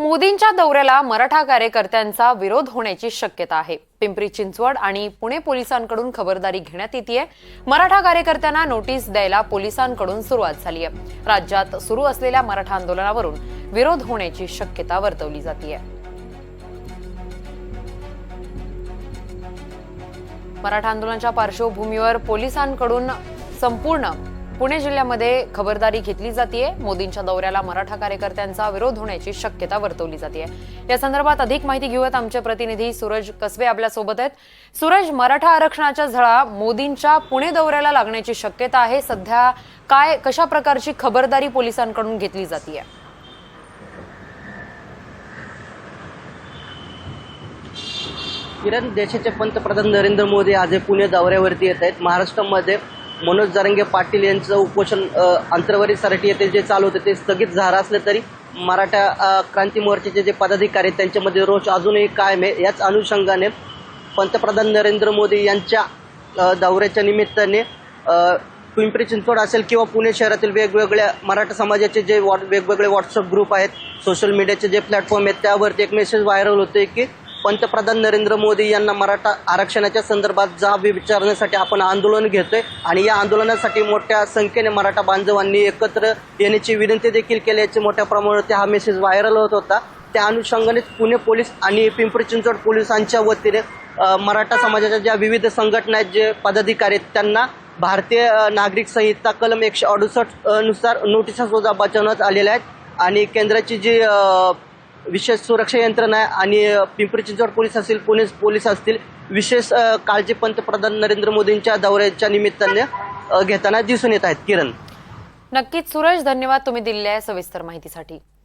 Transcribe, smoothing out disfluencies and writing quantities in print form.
मोदींच्या दौऱ्याला मराठा कार्यकर्त्यांचा विरोध होण्याची शक्यता आहे। पिंपरी चिंचवड आणि पुणे पोलिसांकडून खबरदारी घेण्यात येतेय। मराठा कार्यकर्त्यांना नोटीस द्यायला पोलिसांकडून सुरुवात झाली आहे। राज्यात सुरू असलेल्या मराठा आंदोलनावरून विरोध होण्याची शक्यता वर्तवली जाते। मराठा आंदोलनाच्या पार्श्वभूमीवर पोलिसांकडून संपूर्ण पुणे जिल्ह्यामध्ये खबरदारी घेतली जाते। मोदींच्या दौऱ्याला मराठा कार्यकर्त्यांचा विरोध होण्याची शक्यता वर्तवली जाते। या संदर्भात अधिक माहिती घेऊयात आमचे प्रतिनिधी सूरज कसबे आपल्या सोबत आहेत। सूरज, मराठा आरक्षणाच्या झळा मोदींच्या पुणे दौऱ्याला लागण्याची शक्यता आहे। सध्या कशा प्रकारची खबरदारी पोलिसांकडून घेतली जाते? किरण, देशाचे पंतप्रधान नरेंद्र मोदी आज पुणे दौऱ्यावरती येत आहेत। महाराष्ट्रामध्ये मनोज जरांगे पाटील यांचं उपोषण अंतर्वारीसाठी येथे जे चालू होते ते स्थगित झालं असलं तरी मराठा क्रांती मोर्चाचे जे पदाधिकारी आहेत त्यांच्यामध्ये रोष अजूनही कायम आहे। याच अनुषंगाने पंतप्रधान नरेंद्र मोदी यांच्या दौऱ्याच्या निमित्ताने पिंपरी चिंचवड असेल किंवा पुणे शहरातील वेगवेगळ्या मराठा समाजाचे जे वेगवेगळे व्हॉट्सअप ग्रुप आहेत, सोशल मीडियाचे जे प्लॅटफॉर्म आहेत, त्यावरती एक मेसेज व्हायरल होतोय की पंतप्रधान नरेंद्र मोदी यांना मराठा आरक्षणाच्या संदर्भात जाब विचारण्यासाठी आपण आंदोलन घेतोय आणि या आंदोलनासाठी मोठ्या संख्येने मराठा बांधवांनी एकत्र येण्याची विनंती देखील केल्याचे मोठ्या प्रमाणात हा मेसेज व्हायरल होत होता। त्या अनुषंगानेच पुणे पोलीस आणि पिंपरी चिंचवड पोलिसांच्या वतीने मराठा समाजाच्या ज्या विविध संघटना आहेत, जे पदाधिकारी आहेत, त्यांना भारतीय नागरिक संहिता कलम 168 नुसार नोटिसा सुद्धा बजावण्यात आलेल्या आहेत आणि केंद्राची जी विशेष सुरक्षा यंत्रणा आहे आणि पिंपरी चिंचवड पोलीस असतील, पुणे पोलीस असतील, विशेष काळजी पंतप्रधान नरेंद्र मोदींच्या दौऱ्याच्या निमित्ताने घेताना दिसून येत आहेत। किरण, नक्कीच सूरज, धन्यवाद तुम्ही दिलेल्या सविस्तर माहितीसाठी।